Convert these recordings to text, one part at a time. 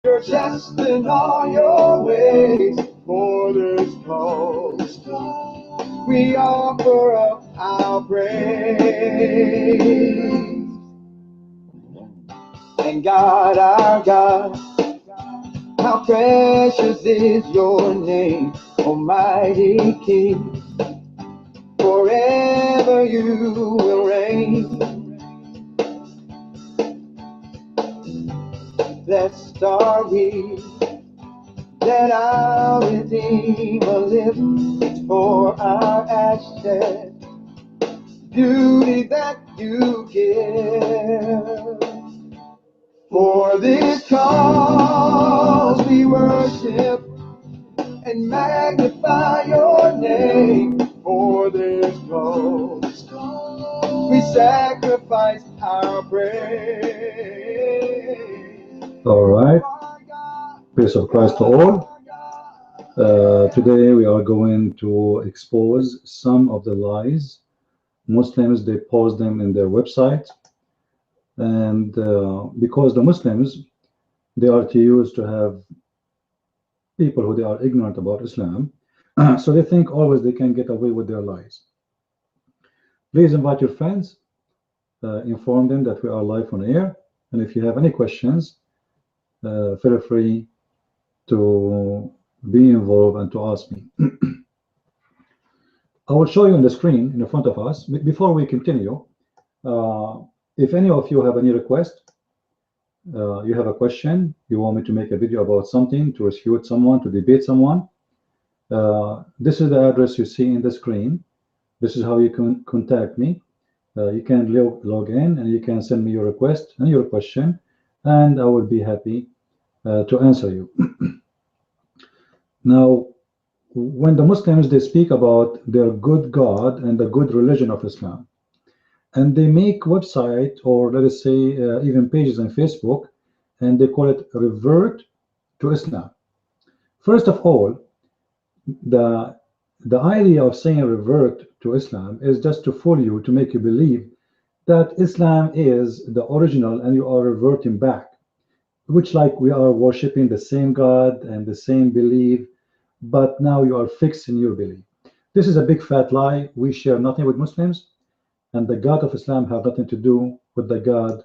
You're just in all your ways for this cause. We offer up our praise. And God, our God, how precious is your name, Almighty King. Forever you will reign. Blessed are we that our Redeemer lives for our ashes, beauty that you give. For this cause we worship and magnify your name. For this cause we sacrifice our praise. All right. Peace of Christ to all. Today we are going to expose some of the lies Muslims they post them in their website, and because the Muslims they are to use to have people who they are ignorant about Islam, so they think always they can get away with their lies. Please invite your friends, inform them that we are live on air, and if you have any questions, feel free to be involved and to ask me. I will show you on the screen in front of us. Before we continue, if any of you have any request, you have a question, you want me to make a video about something, to refute someone, to debate someone, this is the address you see in the screen. This is how you can contact me. You can log in and you can send me your request and your question, and I will be happy to answer you. Now, when the Muslims they speak about their good God and the good religion of Islam, and they make website, or let us say even pages on Facebook, and they call it Revert to Islam. First of all, the idea of saying revert to Islam is just to fool you, to make you believe that Islam is the original and you are reverting back, which like we are worshiping the same God and the same belief, but now you are fixed in your belief. This is a big fat lie. We share nothing with Muslims, and the God of Islam have nothing to do with the God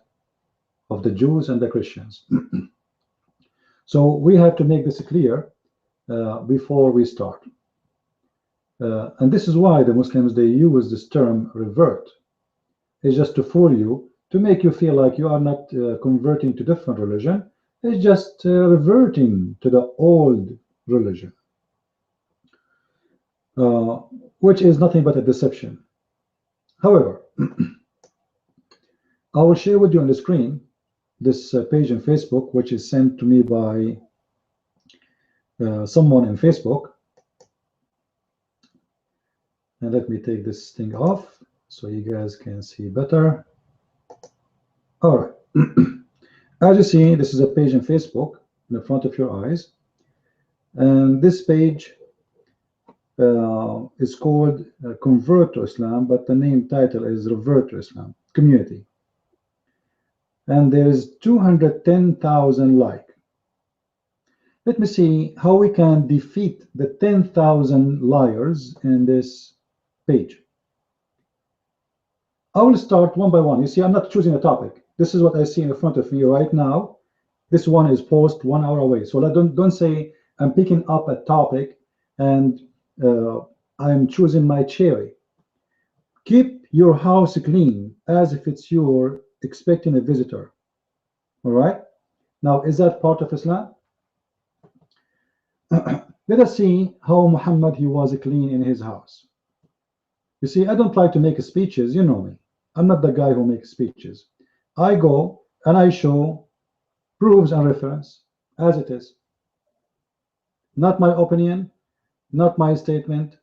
of the Jews and the Christians. So we have to make this clear before we start. And this is why the Muslims, they use this term revert. It's just to fool you, to make you feel like you are not converting to different religion. It's just reverting to the old religion, which is nothing but a deception. However, I will share with you on the screen this page on Facebook, which is sent to me by someone in Facebook. And let me take this thing off so you guys can see better. All right. As you see, this is a page on Facebook in the front of your eyes. And this page is called Convert to Islam, but the name title is Revert to Islam Community. And there's 210,000 like. Let me see how we can defeat the 10,000 liars in this page. I will start one by one. You see, I'm not choosing a topic. This is what I see in front of me right now. This one is post 1 hour away. So don't say I'm picking up a topic and I'm choosing my cherry. Keep your house clean as if it's you're expecting a visitor. All right. Now, is that part of Islam? Let us see how Muhammad he was clean in his house. You see, I don't like to make speeches. You know me. I'm not the guy who makes speeches. I go and I show proofs and reference as it is. Not my opinion, not my statement.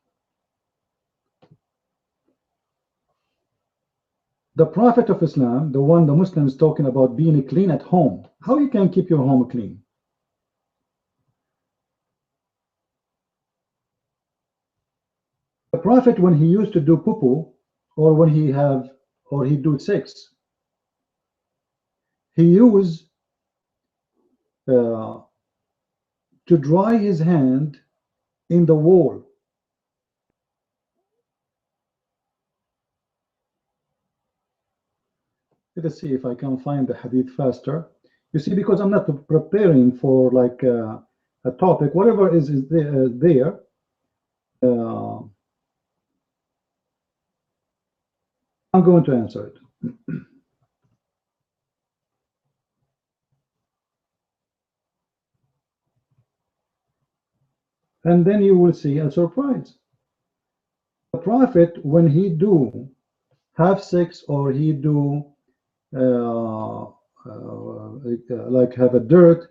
The Prophet of Islam, the one the Muslims talking about being clean at home. How you can keep your home clean? The Prophet, when he used to do poo-poo, or when he do sex, he used to dry his hand in the wall. Let us see if I can find the hadith faster. You see, because I'm not preparing for like a topic, whatever is there I'm going to answer it. And then you will see a surprise. The Prophet, when he do have sex or he do like have a dirt,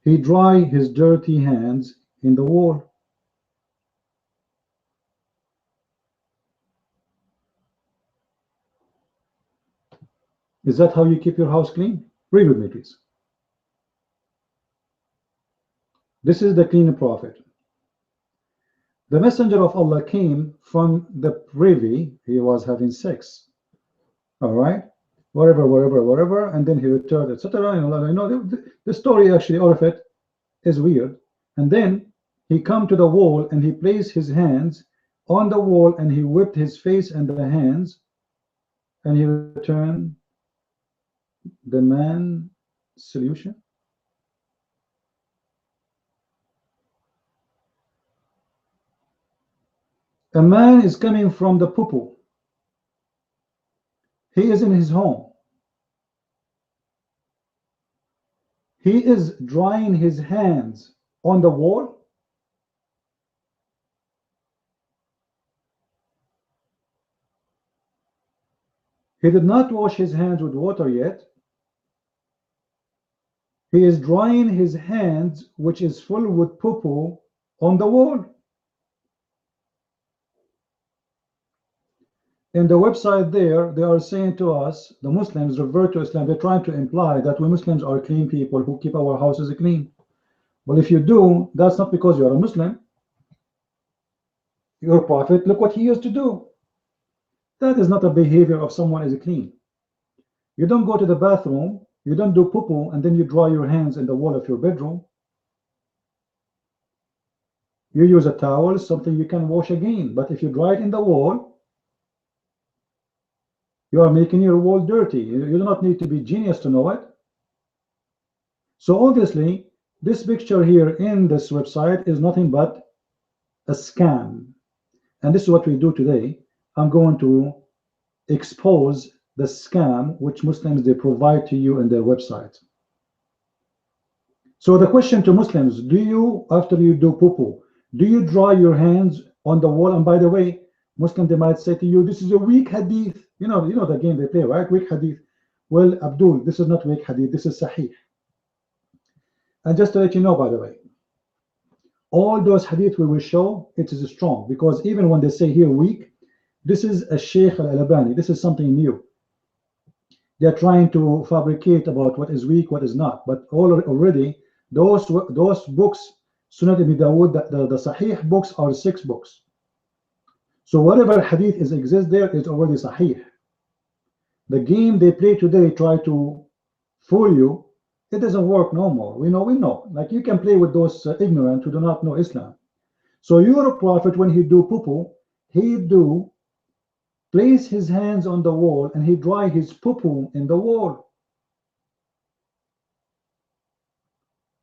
he dry his dirty hands in the wall. Is that how you keep your house clean? Read with me, please. This is the clean Prophet. The messenger of Allah came from the privy. He was having sex. All right, whatever, and then he returned, etc. You know, the story actually, all of it is weird. And then he come to the wall and he placed his hands on the wall and he whipped his face and the hands, and he returned the man solution. A man is coming from the poo-poo. He is in his home. He is drying his hands on the wall. He did not wash his hands with water yet. He is drying his hands, which is full with poo-poo, on the wall. In the website there, they are saying to us, the Muslims revert to Islam. They're trying to imply that we Muslims are clean people who keep our houses clean. Well, if you do, that's not because you're a Muslim. Your Prophet, look what he used to do. That is not a behavior of someone is clean. You don't go to the bathroom, you don't do poo-poo, and then you dry your hands in the wall of your bedroom. You use a towel, something you can wash again. But if you dry it in the wall, you are making your wall dirty. You do not need to be genius to know it. So obviously, this picture here in this website is nothing but a scam. And this is what we do today. I'm going to expose the scam which Muslims they provide to you in their website. So the question to Muslims, do you, after you do poo-poo, do you dry your hands on the wall? And by the way, Muslims, they might say to you, this is a weak hadith. You know the game they play, right? Weak hadith. Well, Abdul, this is not weak hadith, this is sahih. And just to let you know, by the way, all those hadith we will show, it is strong, because even when they say here weak, this is a Sheikh al-Albani, this is something new. They're trying to fabricate about what is weak, what is not. But already, those books, Sunnat Ibn Dawood, the Sahih books are 6 books. So whatever hadith exists there is already Sahih. The game they play today, try to fool you, it doesn't work no more. We know. Like you can play with those ignorant who do not know Islam. So your Prophet, when he do poo-poo, he do place his hands on the wall and he dry his poo-poo in the wall.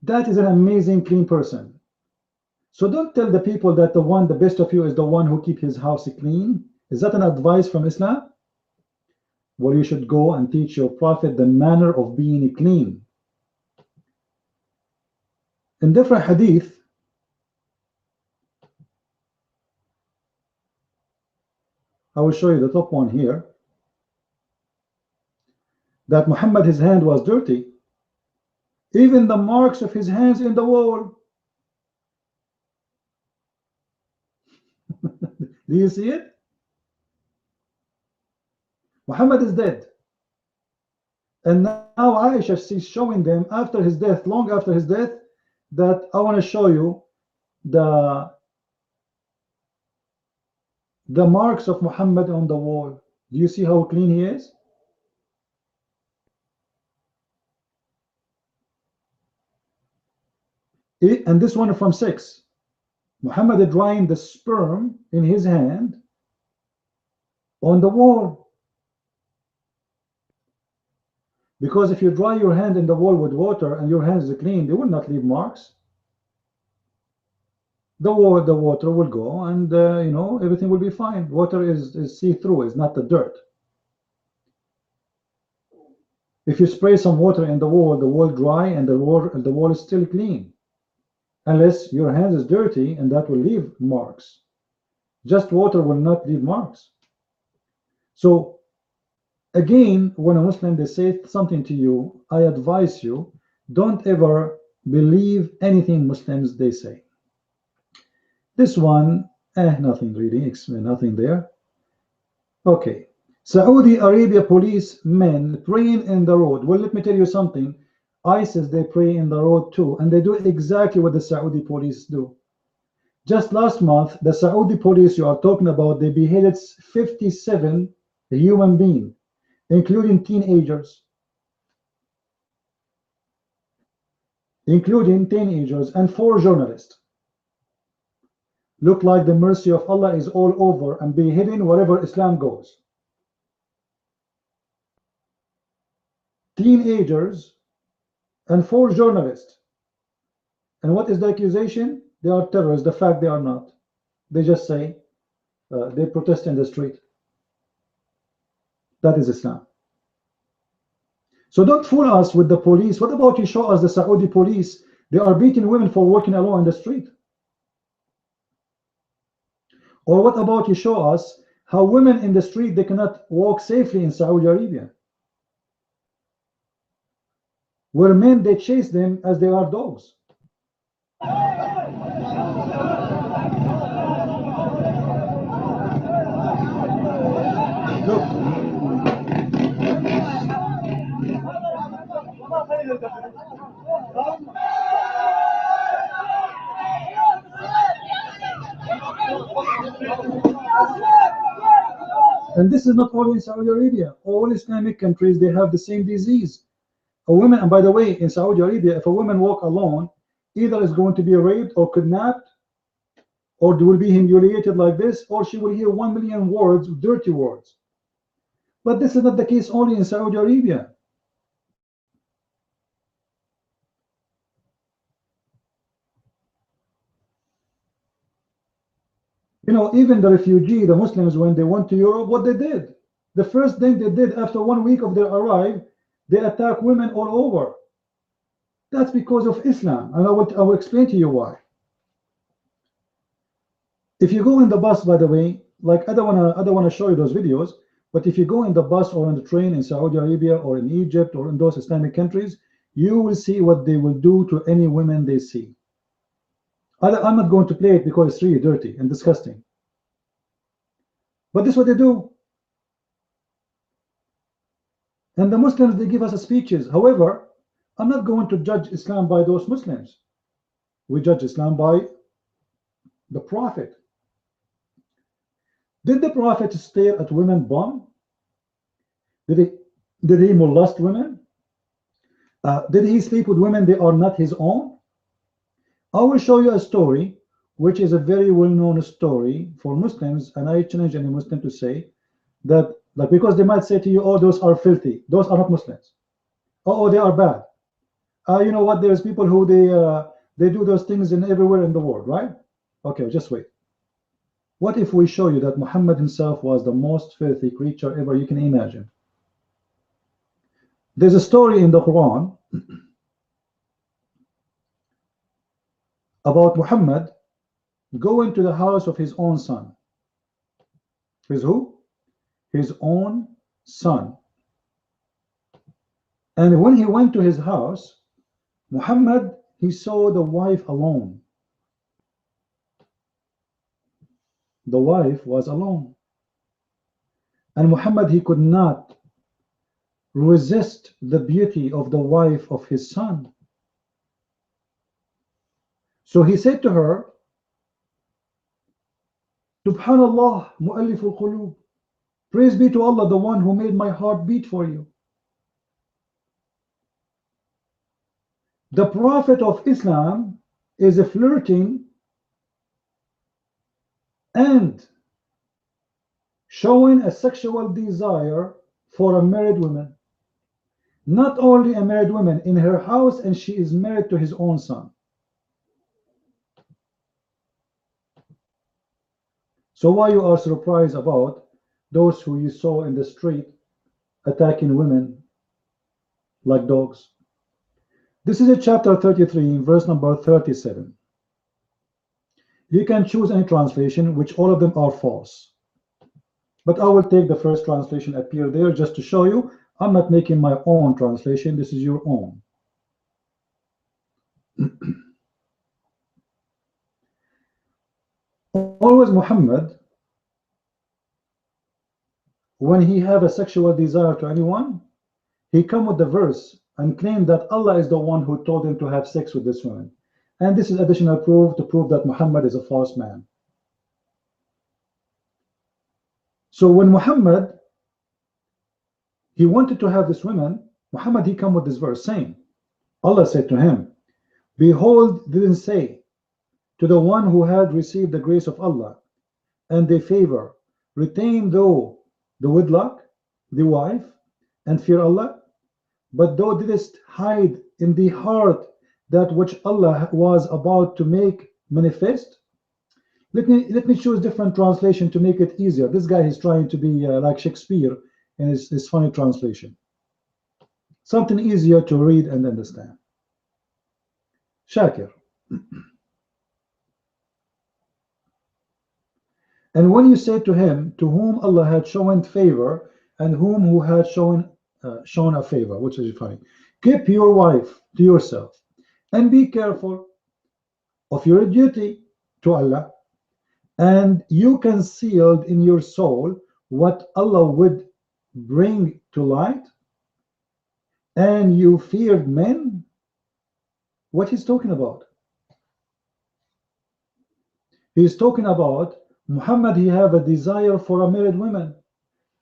That is an amazing clean person. So don't tell the people that the best of you is the one who keep his house clean. Is that an advice from Islam? Well, you should go and teach your Prophet the manner of being clean. In different hadith, I will show you the top one here, that Muhammad, his hand was dirty. Even the marks of his hands in the wall. Do you see it? Muhammad is dead. And now Aisha, she's showing them after his death, long after his death, that I want to show you the marks of Muhammad on the wall. Do you see how clean he is? And this one from 6. Muhammad drying the sperm in his hand on the wall. Because if you dry your hand in the wall with water and your hands are clean, they will not leave marks. The water will go, and everything will be fine. Water is see-through, it's not the dirt. If you spray some water in the wall dry, and the wall is still clean, unless your hand is dirty, and that will leave marks. Just water will not leave marks. So again, when a Muslim they say something to you, I advise you, don't ever believe anything Muslims they say. This one, nothing really, nothing there. Okay. Saudi Arabia police men praying in the road. Well, let me tell you something. ISIS, they pray in the road too, and they do exactly what the Saudi police do. Just last month, the Saudi police you are talking about, they beheaded 57 human beings, including teenagers. And 4 journalists. Look like the mercy of Allah is all over and beheading wherever Islam goes. Teenagers and 4 journalists. And what is the accusation? They are terrorists. The fact they are not. They just say they protest in the street. That is Islam. So don't fool us with the police. What about you show us the Saudi police? They are beating women for walking alone in the street. Or what about you show us how women in the street, they cannot walk safely in Saudi Arabia, where men, they chase them as they are dogs. Look. And this is not only in Saudi Arabia. All Islamic countries, they have the same disease. A woman, and by the way, in Saudi Arabia, if a woman walk alone, either is going to be raped or kidnapped, or will be humiliated like this, or she will hear 1 million words, dirty words. But this is not the case only in Saudi Arabia. Even the refugee, the Muslims, when they went to Europe, what they did? The first thing they did after 1 week of their arrival, they attack women all over. That's because of Islam, and I will explain to you why. If you go in the bus, by the way, like I don't wanna show you those videos, but if you go in the bus or on the train in Saudi Arabia or in Egypt or in those Islamic countries, you will see what they will do to any women they see. I'm not going to play it because it's really dirty and disgusting. But this is what they do. And the Muslims, they give us speeches. However, I'm not going to judge Islam by those Muslims. We judge Islam by the Prophet. Did the Prophet stare at women bum? Did he molest women? Did he sleep with women that are not his own? I will show you a story which is a very well-known story for Muslims, and I challenge any Muslim to say that, like, because they might say to you, oh, those are filthy, those are not Muslims, oh, they are bad. You know what, there's people who they do those things in everywhere in the world, right? Okay, just wait. What if we show you that Muhammad himself was the most filthy creature ever you can imagine? There's a story in the Quran about Muhammad going to the house of his own son. His who? His own son. And when he went to his house, Muhammad, he saw the wife alone. The wife was alone. And Muhammad, he could not resist the beauty of the wife of his son. So he said to her, Subhanallah, mu'alliful qulub. Praise be to Allah, the one who made my heart beat for you. The Prophet of Islam, is flirting and showing a sexual desire for a married woman. Not only a married woman in her house, and she is married to his own son. So why you are surprised about those who you saw in the street attacking women like dogs? This is a chapter 33, verse number 37. You can choose any translation, which all of them are false. But I will take the first translation appear there just to show you I'm not making my own translation. This is your own. Always Muhammad, when he have a sexual desire to anyone, he come with the verse and claim that Allah is the one who told him to have sex with this woman. And this is additional proof to prove that Muhammad is a false man. So when Muhammad, he wanted to have this woman, Muhammad, he come with this verse saying, Allah said to him, behold, didn't say to the one who had received the grace of Allah and the favor, retain thou the wedlock, the wife, and fear Allah, but thou didst hide in the heart that which Allah was about to make manifest. Let me choose different translation to make it easier. This guy is trying to be like Shakespeare in his funny translation. Something easier to read and understand. Shakir. And when you say to him, to whom Allah had shown favor, and who had shown a favor, which is funny, keep your wife to yourself, and be careful of your duty to Allah, and you concealed in your soul what Allah would bring to light, and you feared men. What he's talking about? He's talking about Muhammad. He have a desire for a married woman.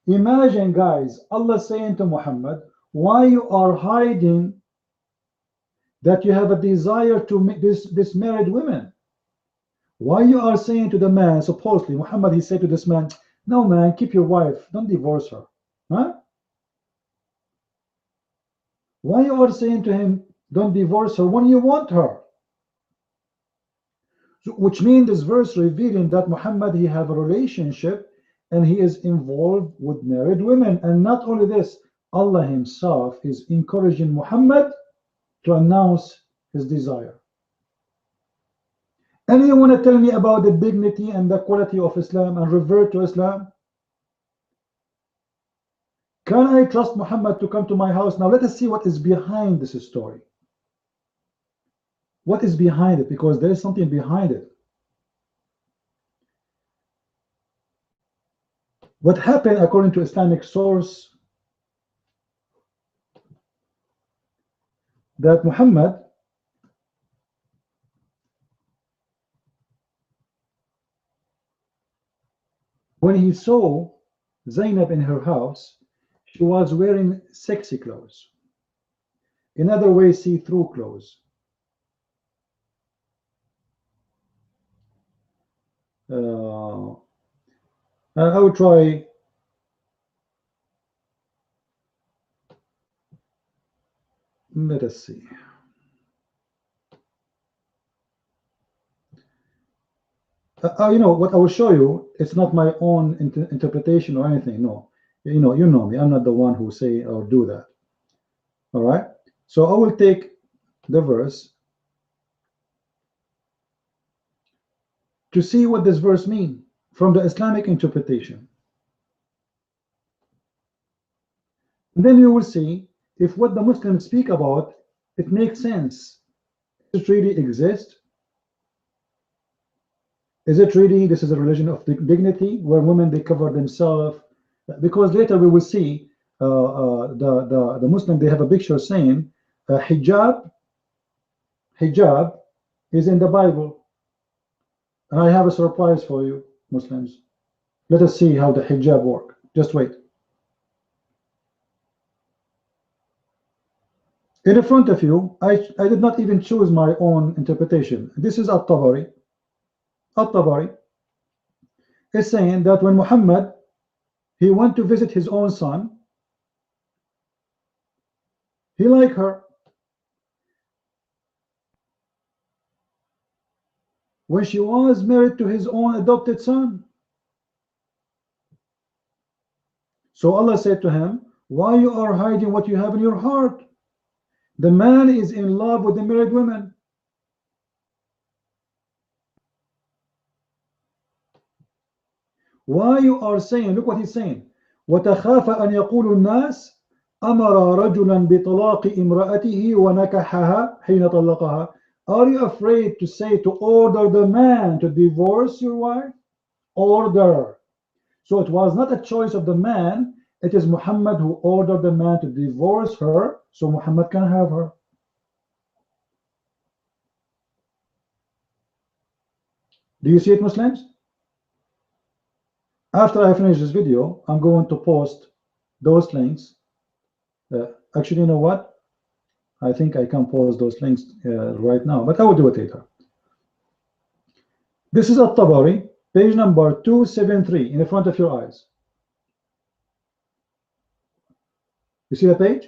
Imagine, guys, Allah saying to Muhammad, why you are hiding that you have a desire to make this married woman? Why you are saying to the man, supposedly Muhammad, he said to this man, no man, keep your wife, don't divorce her. Huh? Why you are saying to him, don't divorce her when you want her? So, which means this verse revealing that Muhammad, he have a relationship and he is involved with married women. And not only this, Allah himself is encouraging Muhammad to announce his desire. And you want to tell me about the dignity and the quality of Islam and revert to Islam? Can I trust Muhammad to come to my house? Now let us see what is behind this story. What is behind it? Because there is something behind it. What happened according to Islamic source, that Muhammad, when he saw Zainab in her house, she was wearing sexy clothes. In other ways, see-through clothes. I will try. Let us see. You know what I will show you. It's not my own interpretation or anything. No, you know me. I'm not the one who say or do that. All right. So I will take the verse to see what this verse means from the Islamic interpretation. And then you will see if what the Muslims speak about, it makes sense. Does it really exist? Is it really, this is a religion of dignity where women, they cover themselves? Because later we will see the Muslim, they have a picture saying hijab is in the Bible. And I have a surprise for you, Muslims. Let us see how the hijab work. Just wait. In front of you, I did not even choose my own interpretation. This is At-Tabari. At-Tabari is saying that when Muhammad, he went to visit his own son, he liked her. When she was married to his own adopted son. So Allah said to him, why you are hiding what you have in your heart? The man is in love with the married women. Why you are saying, look what he's saying, وَتَخَافَ أَنْ يَقُولُ النَّاسِ أَمَرَ رَجُلًا بِطَلَاقِ إِمْرَأَتِهِ وَنَكَحَهَا حِينَ طَلَّقَهَا. Are you afraid to say, to order the man to divorce your wife? Order. So it was not a choice of the man, it is Muhammad who ordered the man to divorce her, so Muhammad can have her. Do you see it, Muslims? After I finish this video, I'm going to post those links. Actually, you know what? I think I can post those links right now, but I will do it later. This is At-Tabari, page number 273, in the front of your eyes. You see the page?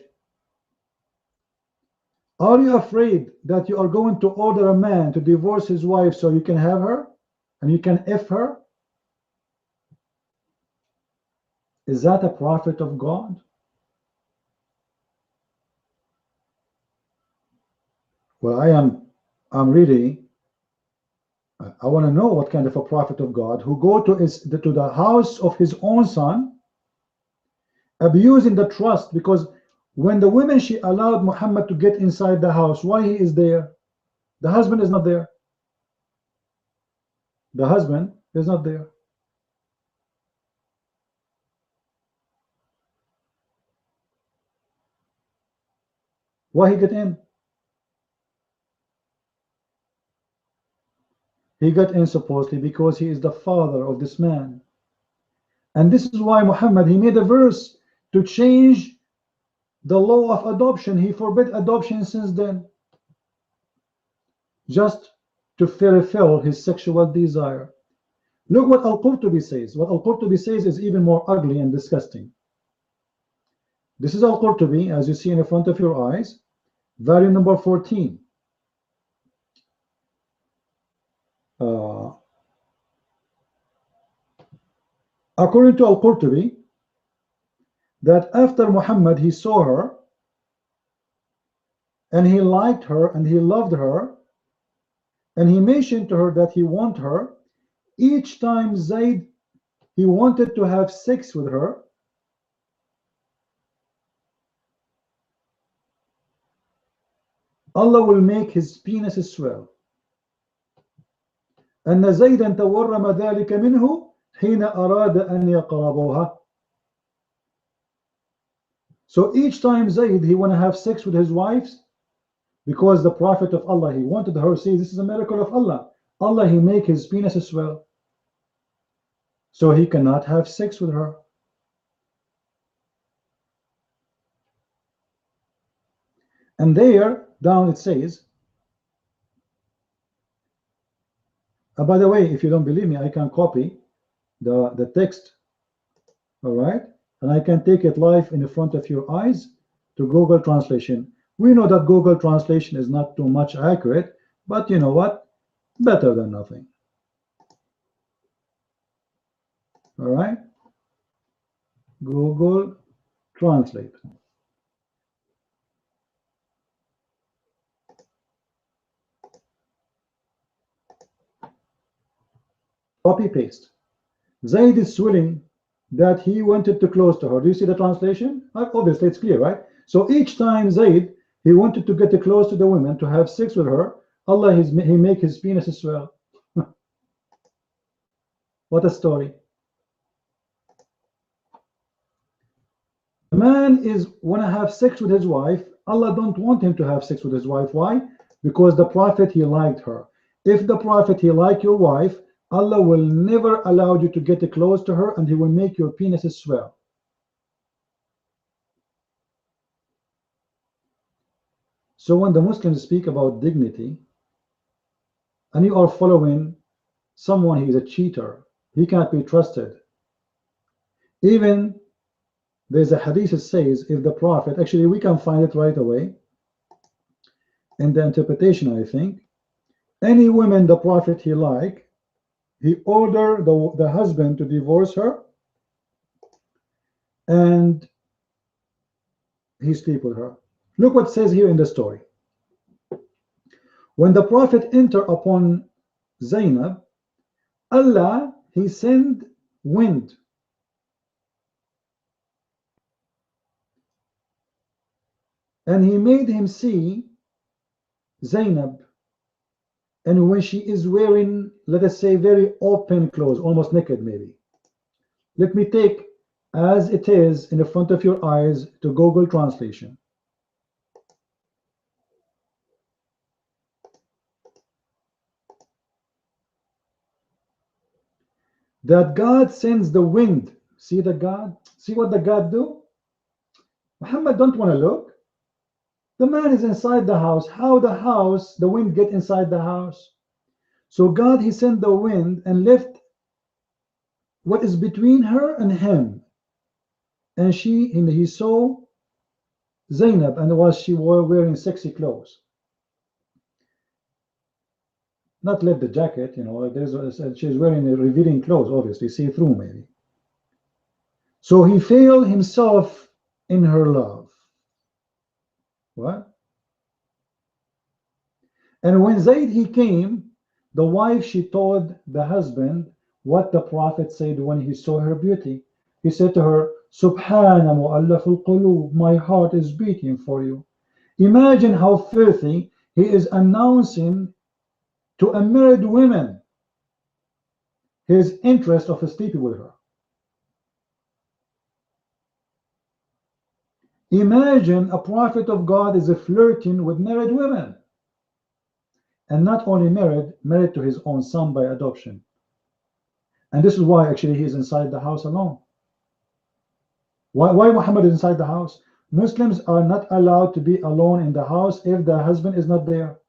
Are you afraid that you are going to order a man to divorce his wife so you can have her and you can F her? Is that a prophet of God? Well, I'm really, I want to know what kind of a prophet of God who go to the house of his own son, abusing the trust, because when the women, she allowed Muhammad to get inside the house, why he is there? The husband is not there. The husband is not there. Why he get in? He got in supposedly because he is the father of this man. And this is why Muhammad, he made a verse to change the law of adoption. He forbid adoption since then, just to fulfill his sexual desire. Look what Al-Qurtubi says. What Al-Qurtubi says is even more ugly and disgusting. This is Al-Qurtubi, as you see in the front of your eyes, volume number 14. According to Al-Qurtubi, that after Muhammad, he saw her, and he liked her, and he loved her, and he mentioned to her that he wanted her. Each time Zayd, he wanted to have sex with her, Allah will make his penis swell. أن زيدا تورم ذلك منه حين أراد أن يقربوها. So each time Zayd, he want to have sex with his wives, because the Prophet of Allah, he wanted her. See, this is a miracle of Allah. Allah, he make his penis swell, so he cannot have sex with her. And there down it says, by the way, if you don't believe me, I can copy the text, all right, and I can take it live in the front of your eyes to Google Translation. We know that Google Translation is not too much accurate, but you know what? Better than nothing. All right, Google Translate. Copy paste. Zayd is swilling that he wanted to close to her. Do you see the translation? Obviously, it's clear, right? So each time Zayd, he wanted to get close to the women to have sex with her, Allah, he make his penis swell. What a story. The man is want to have sex with his wife. Allah don't want him to have sex with his wife. Why? Because the Prophet, he liked her. If the Prophet, he liked your wife, Allah will never allow you to get close to her, and he will make your penis swell. So when the Muslims speak about dignity, and you are following someone who is a cheater, he can't be trusted. Even there's a hadith that says if the Prophet, actually we can find it right away in the interpretation, I think. Any woman the Prophet he like, he ordered the husband to divorce her and he sleep with her. Look what it says here in the story. When the Prophet entered upon Zainab, Allah, he sent wind and he made him see Zainab, and when she is wearing, let us say, very open clothes, almost naked maybe. Let me take as it is in the front of your eyes to Google translation. That God sends the wind. See the God? See what the God do? Muhammad don't want to look. The man is inside the house. How the wind get inside the house? So God, he sent the wind and left what is between her and him. And he saw Zainab, and was she were wearing sexy clothes. Not left the jacket, she's wearing revealing clothes, obviously, see through maybe. So he failed himself in her love. What? And when Zayd he came, the wife she told the husband what the Prophet said when he saw her beauty. He said to her, Subhana mu'allaf al-qulub, my heart is beating for you. Imagine how filthy he is announcing to a married woman his interest of sleeping with her. Imagine a prophet of God is flirting with married women. And not only married to his own son by adoption. And this is why actually he is inside the house alone. Why Muhammad is inside the house? Muslims are not allowed to be alone in the house if the husband is not there.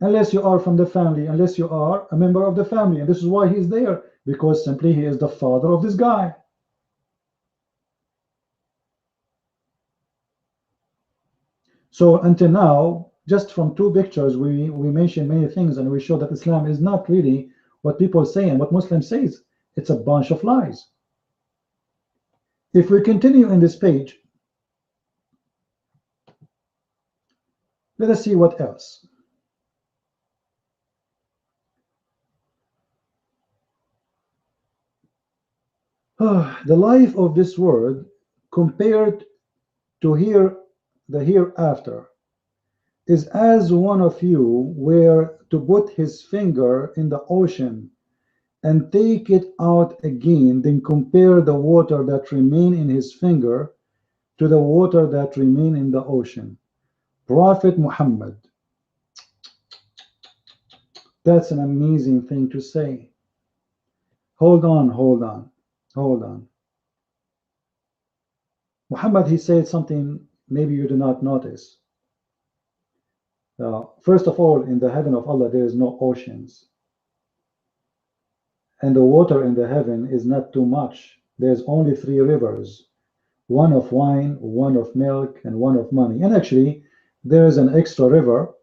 Unless you are from the family, unless you are a member of the family. And this is why he is there, because simply he is the father of this guy. So until now, just from two pictures, we mentioned many things, and we show that Islam is not really what people say and what Muslims say. It's a bunch of lies. If we continue in this page, let us see what else. The life of this world compared to the hereafter is as one of you were to put his finger in the ocean and take it out again, then compare the water that remain in his finger to the water that remain in the ocean. Prophet Muhammad. That's an amazing thing to say. Hold on. Muhammad, he said something maybe you do not notice. First of all, in the heaven of Allah, there is no oceans. And the water in the heaven is not too much. There's only 3 rivers, one of wine, one of milk, and one of money. And actually, there is an extra river,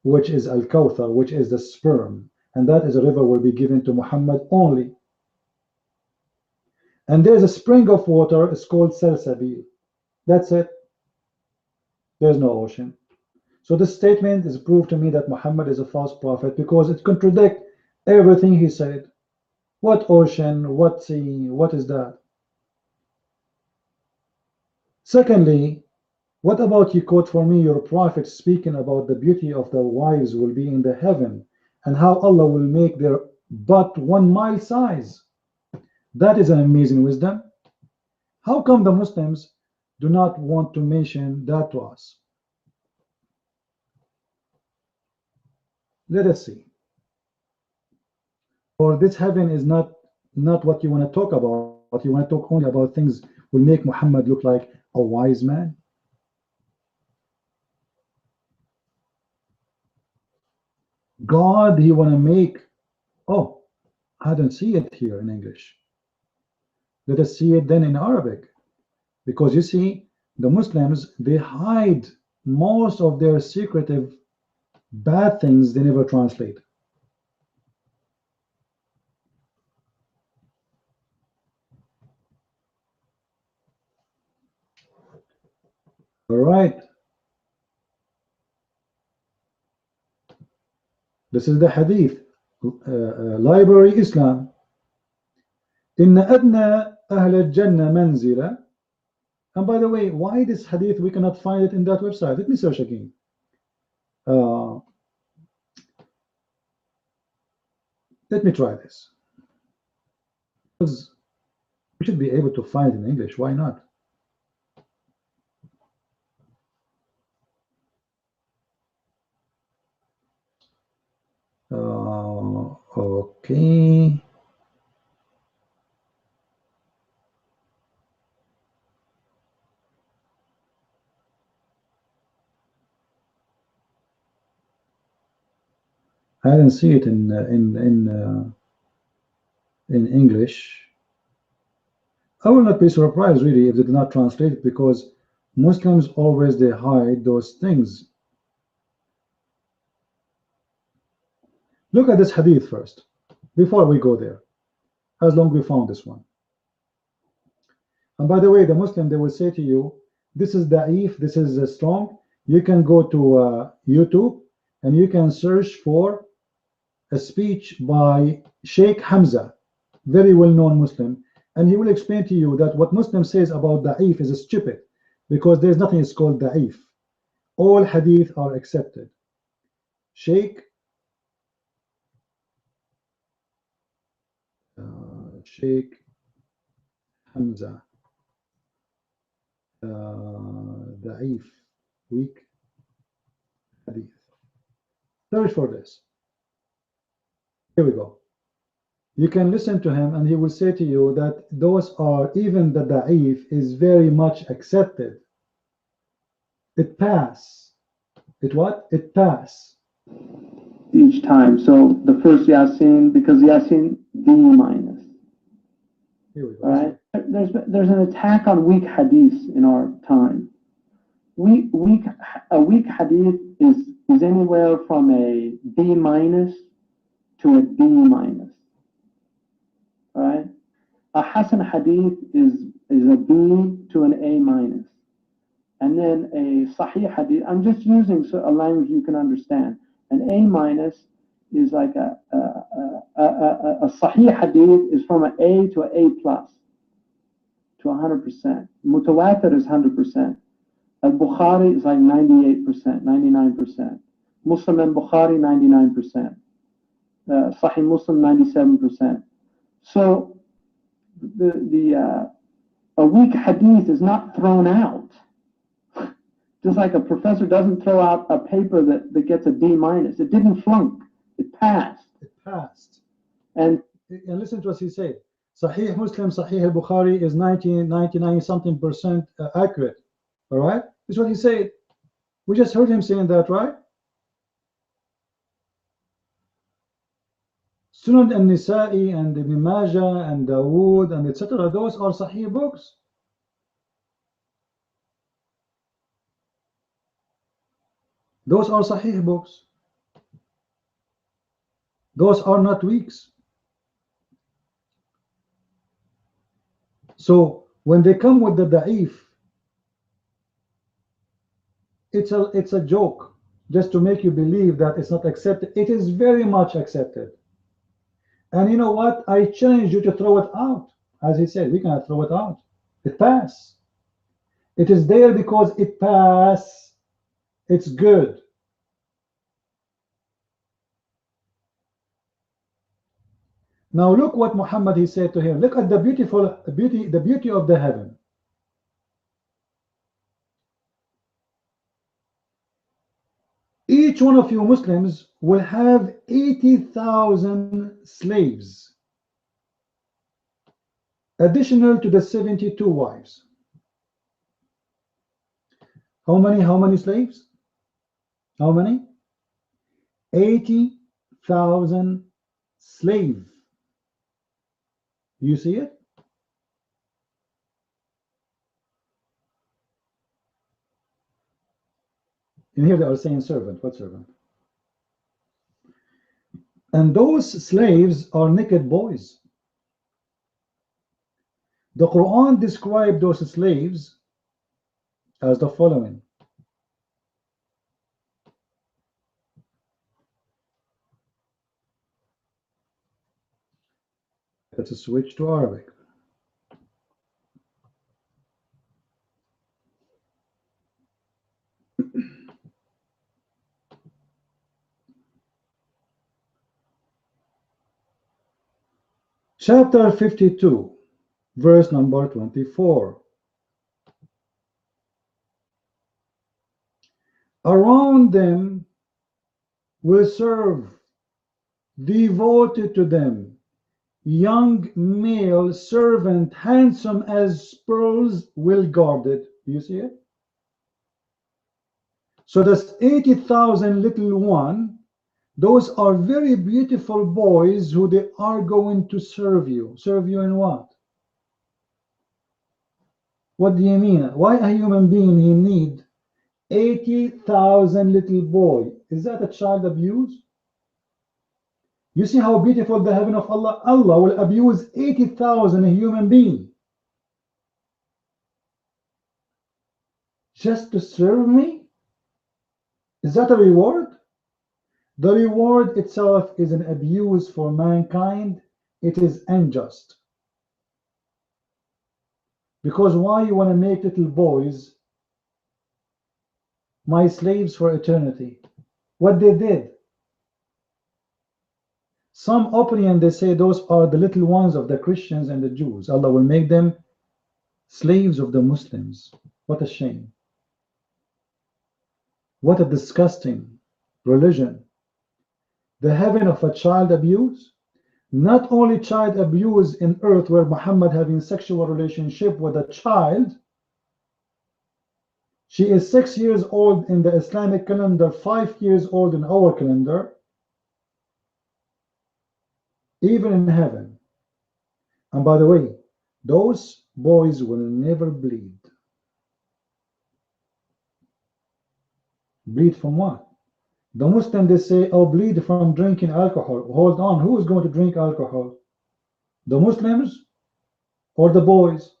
which is Al-Kawthar, which is the sperm. And that is a river will be given to Muhammad only. And there's a spring of water, it's called Salsabil. That's it. There's no ocean. So this statement is proof to me that Muhammad is a false prophet because it contradicts everything he said. What ocean? What sea? What is that? Secondly, what about you quote for me your prophet speaking about the beauty of the wives will be in the heaven and how Allah will make their butt 1 mile size? That is an amazing wisdom. How come the Muslims do not want to mention that to us? Let us see. Or this heaven is not what you want to talk about. You want to talk only about things will make Muhammad look like a wise man. God, he want to make, oh, I don't see it here in English. Let us see it then in Arabic. Because you see, the Muslims, they hide most of their secretive bad things, they never translate. All right. This is the hadith. Library Islam. إن أدنى أهل الجنة منزلة. And by the way, why this hadith we cannot find it in that website? Let me search again. Let me try this. Because we should be able to find it in English. Why not? Okay. I didn't see it in English. I will not be surprised really if they did not translate it, because Muslims always they hide those things. Look at this hadith first before we go there, as long we found this one. And by the way, the Muslim, they will say to you, this is da'if, this is strong. You can go to YouTube and you can search for a speech by Sheikh Hamza, very well-known Muslim, and he will explain to you that what Muslim says about da'if is stupid, because there's nothing is called da'if. All hadith are accepted. Sheikh Hamza, da'if, weak hadith. Search for this. Here we go. You can listen to him and he will say to you that those are, even the da'if is very much accepted. It pass. It what? It pass. Each time. So the first Yasin, because Yasin D minus. Here we go. All right. There's an attack on weak hadith in our time. A weak hadith is anywhere from a B minus to a D minus. All right. A Hasan hadith is a B to an A minus. And then a Sahih hadith, I'm just using a language you can understand. An A minus is like a Sahih hadith is from an A to an A plus to 100%. Mutawatir is 100%. Al-Bukhari is like 98%, 99%. Muslim and Bukhari, 99%. Sahih Muslim, 97%. So a weak hadith is not thrown out. Just like a professor doesn't throw out a paper that gets a D minus. It didn't flunk. It passed. It passed. And listen to what he said. Sahih Muslim, Sahih al-Bukhari is 99 something percent accurate. All right? This is what he said. We just heard him saying that, right? Sunan al-Nisa'i and Ibn Majah and Dawood and etc. Those are Sahih books. Those are Sahih books. Those are not weaks. So when they come with the da'if, it's a joke, just to make you believe that it's not accepted. It is very much accepted. And you know what? I challenge you to throw it out. As he said, we cannot throw it out. It passed. It is there because it passed. It's good. Now look what Muhammad he said to him. Look at the beauty of the heaven. Each one of you Muslims will have 80,000 slaves, additional to the 72 wives. How many slaves? How many? 80 80,000 slave. You see it? And here they are saying servant. What servant? And those slaves are naked boys. The Quran described those slaves as the following. Let's switch to Arabic. Chapter 52, verse number 24. Around them will serve, devoted to them, young male servant, handsome as pearls, well guarded. Do you see it? So that's 80,000 little one. Those are very beautiful boys who they are going to serve you. Serve you in what? What do you mean? Why a human being he need 80,000 little boy? Is that a child abuse? You see how beautiful the heaven of Allah? Allah will abuse 80,000 human beings just to serve me? Is that a reward? The reward itself is an abuse for mankind. It is unjust. Because why you want to make little boys my slaves for eternity? What they did? Some opinion they say those are the little ones of the Christians and the Jews. Allah will make them slaves of the Muslims. What a shame. What a disgusting religion. The heaven of a child abuse. Not only child abuse in earth where Muhammad having sexual relationship with a child. She is 6 years old in the Islamic calendar, 5 years old in our calendar. Even in heaven. And by the way, those boys will never bleed. Bleed from what? The Muslim, they say, oh, bleed from drinking alcohol. Hold on, who is going to drink alcohol? The Muslims or the boys?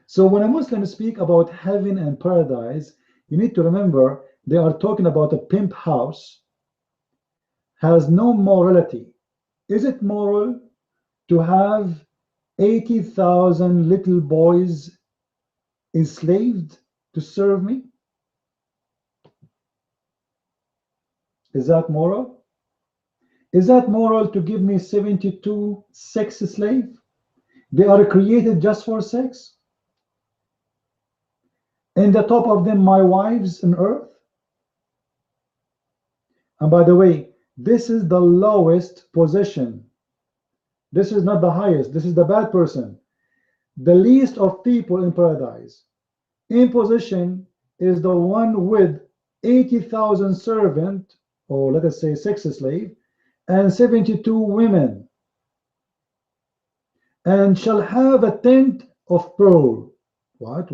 So when a Muslim speak about heaven and paradise, you need to remember they are talking about a pimp house, has no morality. Is it moral to have 80,000 little boys enslaved to serve me? Is that moral? Is that moral to give me 72 sex slaves? They are created just for sex? And the top of them, my wives on earth? And by the way, this is the lowest position. This is not the highest. This is the bad person. The least of people in paradise. In position is the one with 80,000 servant, or let us say sex slave, and 72 women, and shall have a tent of pearl. What?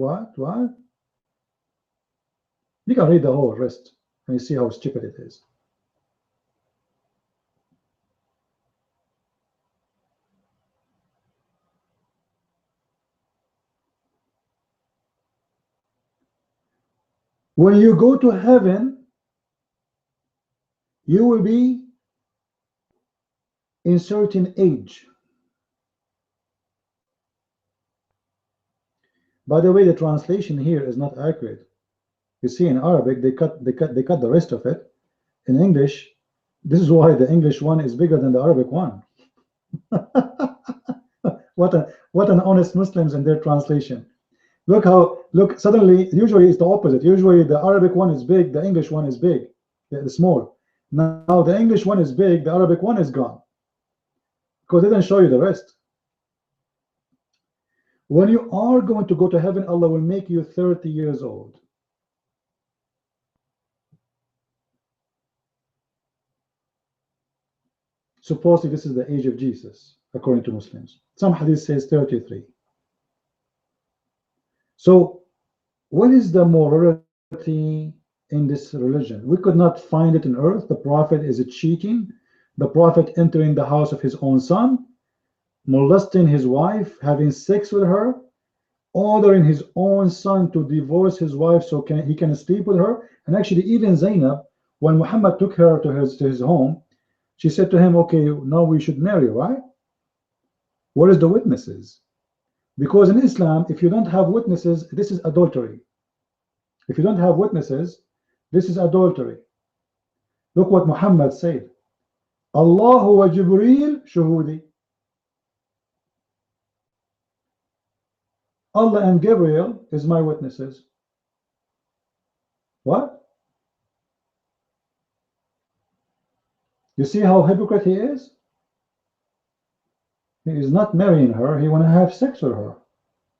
You can read the whole rest and you see how stupid it is. When you go to heaven, you will be in certain age. By the way, the translation here is not accurate. You see, in Arabic, they cut the rest of it. In English, this is why the English one is bigger than the Arabic one. What an honest Muslims in their translation. Look, suddenly, usually it's the opposite. Usually the Arabic one is big, the English one is big, the small. Now the English one is big, the Arabic one is gone. Because they didn't show you the rest. When you are going to go to heaven, Allah will make you 30 years old. supposedly this is the age of Jesus, according to Muslims. Some hadith says 33. So what is the morality in this religion? We could not find it in earth. The prophet is cheating. The prophet entering the house of his own son, molesting his wife, having sex with her, ordering his own son to divorce his wife so he can sleep with her. And actually, even Zainab, when Muhammad took her to his home, she said to him, okay, now we should marry, right? Where is the witnesses? Because in Islam, if you don't have witnesses, this is adultery. If you don't have witnesses, this is adultery. Look what Muhammad said. Allah wa Jibreel shuhudi. Allah and Gabriel is my witnesses. What? You see how hypocrite he is? He is not marrying her. He want to have sex with her.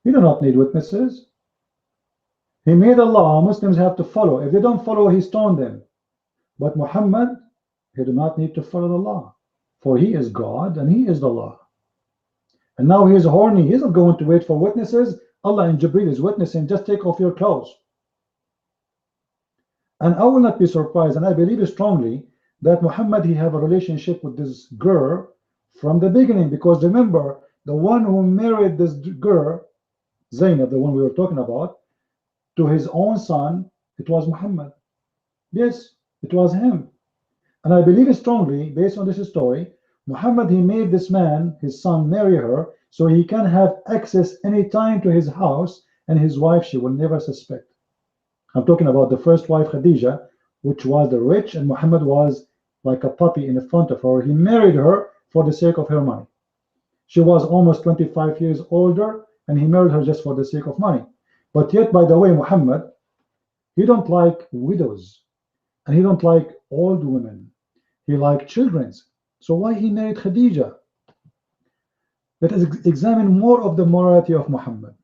He do not need witnesses. He made a law Muslims have to follow. If they don't follow, he stoned them. But Muhammad, he do not need to follow the law. For he is God and he is the law. And now he is horny. He's not going to wait for witnesses. Allah and Jibreel is witnessing. Just take off your clothes. And I will not be surprised, and I believe strongly that Muhammad, he have a relationship with this girl from the beginning. Because remember, the one who married this girl, Zainab, the one we were talking about, to his own son, it was Muhammad. Yes, it was him. And I believe strongly, based on this story, Muhammad, he made this man, his son, marry her so he can have access anytime to his house, and his wife, she will never suspect. I'm talking about the first wife, Khadija, which was the rich, and Muhammad was like a puppy in front of her. He married her for the sake of her money. She was almost 25 years older, and he married her just for the sake of money. But yet, by the way, Muhammad, he don't like widows, and he don't like old women. He liked children. So why he married Khadija? Let us examine more of the morality of Muhammad.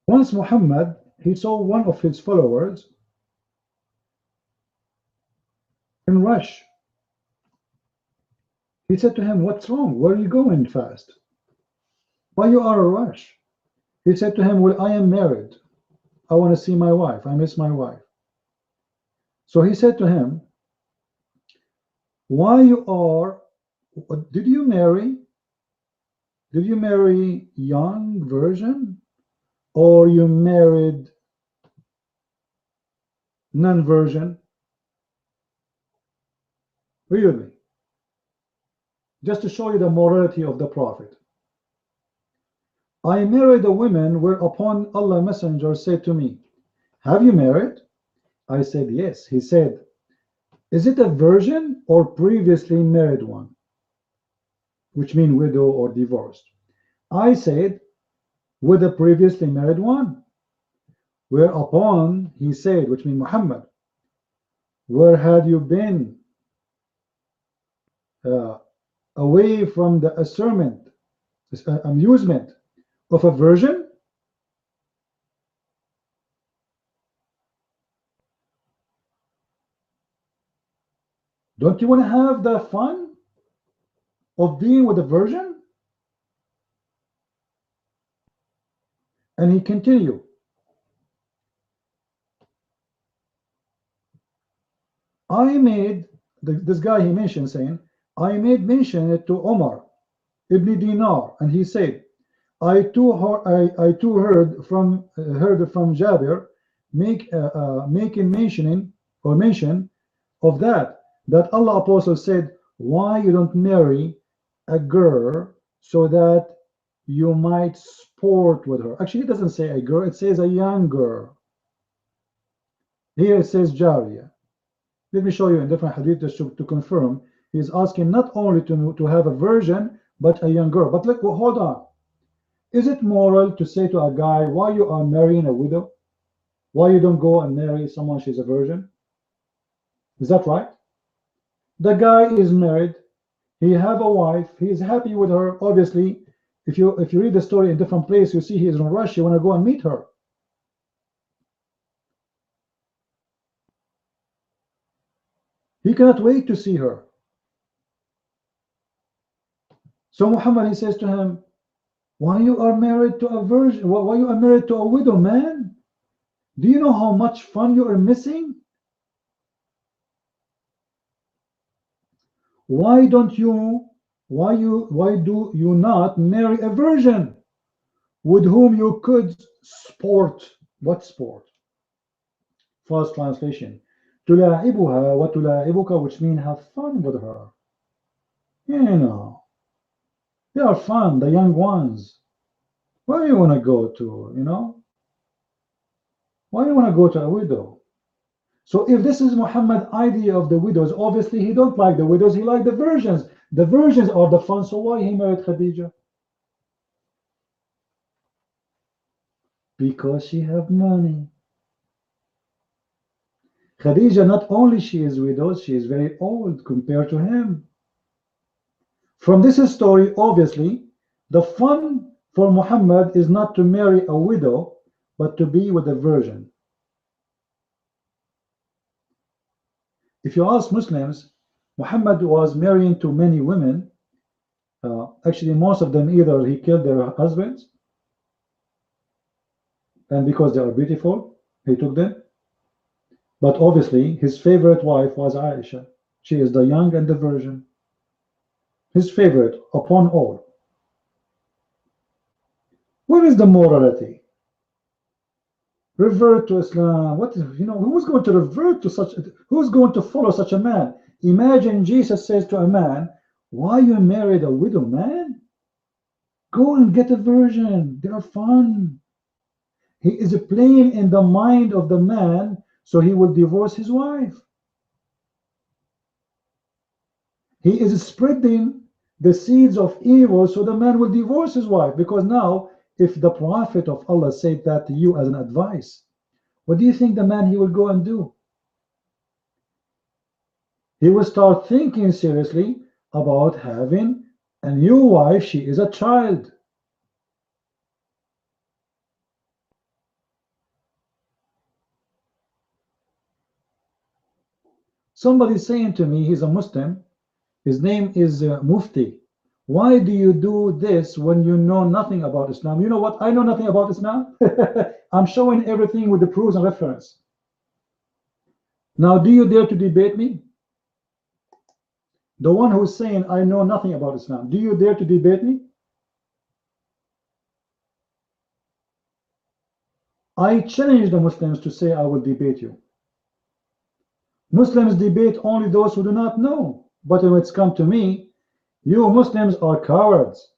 Once Muhammad, he saw one of his followers in rush. He said to him, what's wrong? Where are you going fast? Why you are in a rush? He said to him, well, I am married. I want to see my wife. I miss my wife. So he said to him, why you are, did you marry young virgin, or you married non-virgin? Really? Just to show you the morality of the Prophet. I married a woman whereupon Allah Messenger said to me, have you married? I said, yes. He said, is it a virgin or previously married one? Which means widow or divorced. I said, with a previously married one. Whereupon he said, which means Muhammad, where had you been away from the amusement of a virgin? Don't you want to have the fun of being with a virgin? And he continued, I made, this guy he mentioned saying, I made mention it to Omar ibn Dinar, and he said, I too heard from Jabir making mention of that Allah Apostle said, why you don't marry a girl so that you might sport with her. Actually, it doesn't say a girl, it says a young girl. Here it says Jariya. Let me show you in different hadith to confirm. He's asking not only to have a virgin, but a young girl. But look, well, hold on. Is it moral to say to a guy, why you are marrying a widow? Why you don't go and marry someone she's a virgin? Is that right? The guy is married. He have a wife. He's happy with her. Obviously, if you read the story in different places, you see he's in a rush. You want to go and meet her. He cannot wait to see her. So Muhammad, he says to him, why you are married to a virgin? Why you are married to a widow, man? Do you know how much fun you are missing? Why do you not marry a virgin with whom you could sport? What sport? First translation. تلاعبها وتلاعبك, which means have fun with her. You know, they are fun, the young ones. Why do you want to go to, why do you want to go to a widow? So if this is Muhammad's idea of the widows, obviously he don't like the widows, he like the virgins. The virgins are the fun, so why he married Khadija? Because she have money. Khadija, not only she is widowed, she is very old compared to him. From this story, obviously, the fun for Muhammad is not to marry a widow, but to be with a virgin. If you ask Muslims, Muhammad was marrying to many women. Actually, most of them either he killed their husbands, and because they are beautiful, he took them. But obviously, his favorite wife was Aisha. She is the young and the virgin. His favorite upon all. Where is the morality? Revert to Islam. What is, who's going to revert to such? Who's going to follow such a man? Imagine Jesus says to a man, "Why you married a widow, man? Go and get a virgin. They are fun." He is playing in the mind of the man, so he will divorce his wife. He is spreading the seeds of evil, so the man will divorce his wife. Because now, if the Prophet of Allah said that to you as an advice, what do you think the man he will go and do? He will start thinking seriously about having a new wife. She is a child. Somebody saying to me, he's a Muslim, his name is Mufti. Why do you do this when you know nothing about Islam? You know what? I know nothing about Islam. I'm showing everything with the proofs and reference. Now, do you dare to debate me? The one who's saying, I know nothing about Islam, do you dare to debate me? I challenge the Muslims to say, I will debate you. Muslims debate only those who do not know. But when it's come to me, you Muslims are cowards.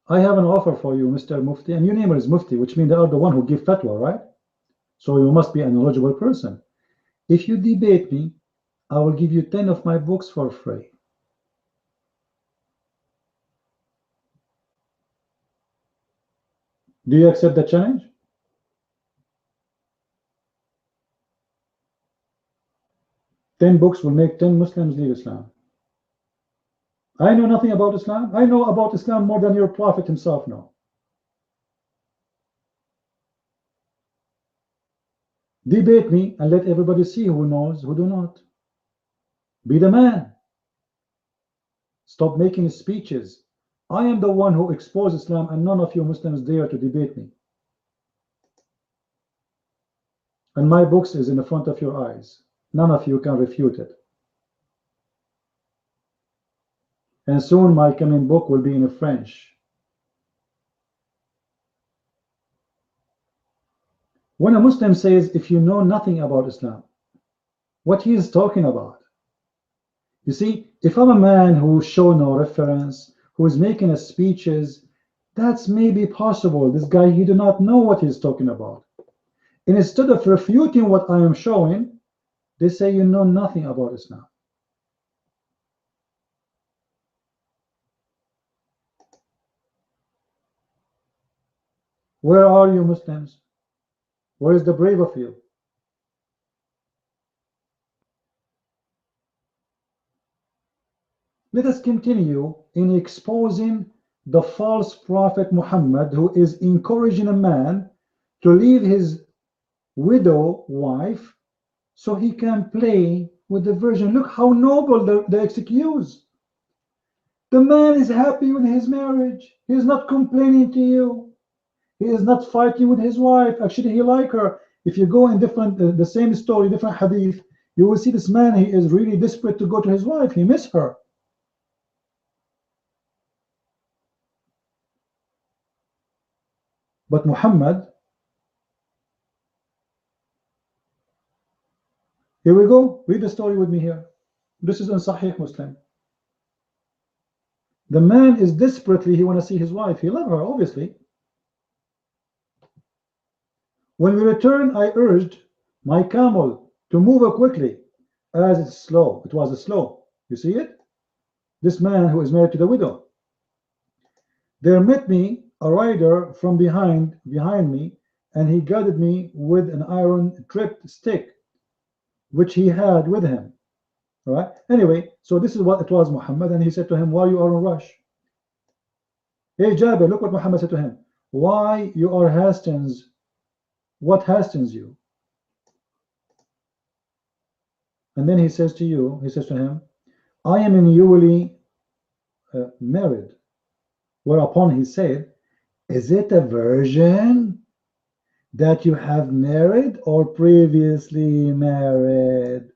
I have an offer for you, Mr. Mufti, and your name is Mufti, which means they are the one who give fatwa, right? So you must be a knowledgeable person. If you debate me, I will give you 10 of my books for free. Do you accept the challenge? Ten books will make 10 Muslims leave Islam. I know nothing about Islam. I know about Islam more than your Prophet himself knows. Debate me and let everybody see who knows, who do not. Be the man. Stop making speeches. I am the one who exposed Islam, and none of you Muslims dare to debate me. And my books is in the front of your eyes. None of you can refute it. And soon my coming book will be in French. When a Muslim says, if you know nothing about Islam, what he is talking about? You see, if I'm a man who show no reference, who is making speeches, that's maybe possible. This guy, he do not know what he's talking about. And instead of refuting what I am showing, they say you know nothing about Islam. Where are you Muslims? Where is the brave of you? Let us continue in exposing the false prophet Muhammad, who is encouraging a man to leave his widow wife so he can play with the virgin. Look how noble the excuse. The man is happy with his marriage. He is not complaining to you. He is not fighting with his wife. Actually, he like her. If you go in different, the same story, different hadith, you will see this man, he is really desperate to go to his wife. He miss her. But Muhammad, here we go. Read the story with me here. This is in Sahih Muslim. The man is desperately, he want to see his wife. He love her, obviously. When we returned, I urged my camel to move quickly, as it's slow. It was slow. You see it? This man who is married to the widow. There met me a rider from behind me, and he guided me with an iron tripped stick, which he had with him. All right. Anyway, so this is what it was, Muhammad, and he said to him, "Why you are in rush?" Hey Jabir, look what Muhammad said to him. "Why you are hastens? What hastens you?" And then he says to him, "I am newly married." Whereupon he said, "Is it a virgin that you have married or previously married?"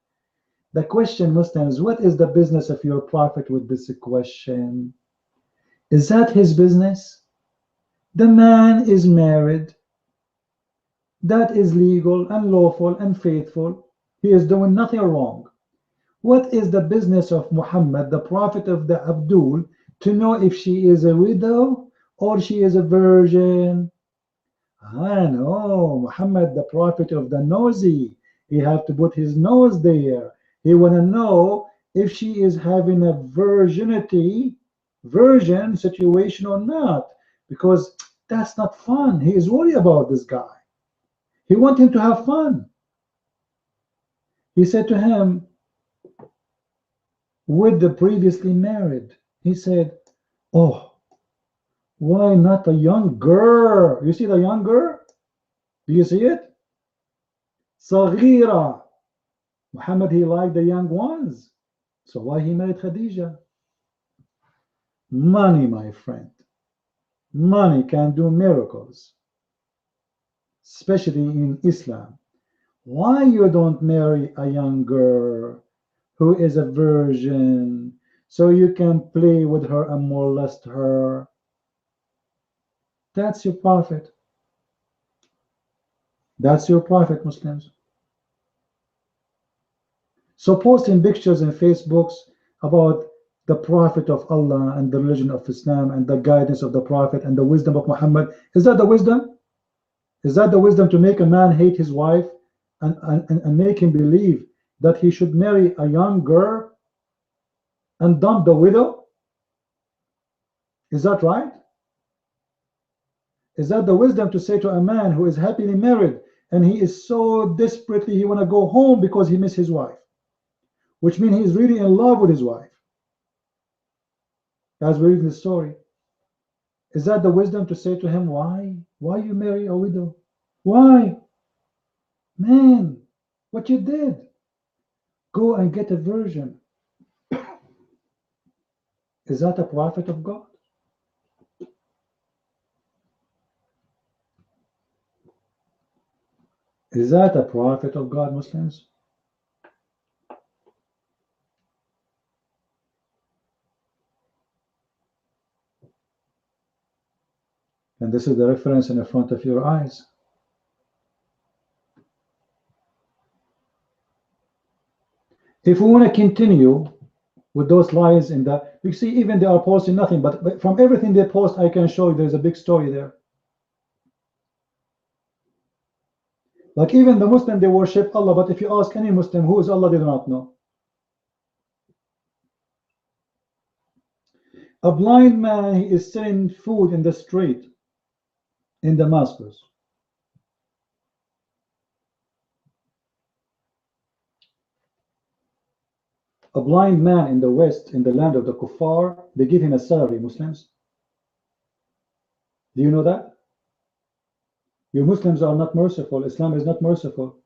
The question, Muslims, what is the business of your prophet with this question? Is that his business? The man is married. That is legal and lawful and faithful. He is doing nothing wrong. What is the business of Muhammad, the prophet of the Abdul, to know if she is a widow or she is a virgin? I know, Muhammad, the prophet of the nosy. He have to put his nose there. He want to know if she is having a virgin situation or not, because that's not fun. He is worried about this guy. He want him to have fun. He said to him, with the previously married, he said, "Oh, why not a young girl?" You see the young girl? Do you see it? Saghira. Muhammad, he liked the young ones. So why he married Khadija? Money, my friend. Money can do miracles, especially in Islam. Why you don't marry a young girl who is a virgin so you can play with her and molest her? That's your prophet. That's your prophet, Muslims. So posting pictures in Facebooks about the prophet of Allah and the religion of Islam and the guidance of the prophet and the wisdom of Muhammad, is that the wisdom? Is that the wisdom to make a man hate his wife and make him believe that he should marry a young girl and dump the widow? Is that right? Is that the wisdom to say to a man who is happily married and he is so desperately he want to go home because he miss his wife, which means he is really in love with his wife, as we read in the story? Is that the wisdom to say to him, why you marry a widow? Why? Man, what you did? Go and get a virgin. Is that a prophet of God? Is that a prophet of God, Muslims? And this is the reference in the front of your eyes. If we want to continue with those lies in that, you see, even they are posting nothing, but from everything they post, I can show you there's a big story there. Like even the Muslim, they worship Allah, but if you ask any Muslim who is Allah, they do not know. A blind man, he is selling food in the street in Damascus. A blind man in the West, in the land of the kuffar, they give him a salary, Muslims. Do you know that? You Muslims are not merciful. Islam is not merciful.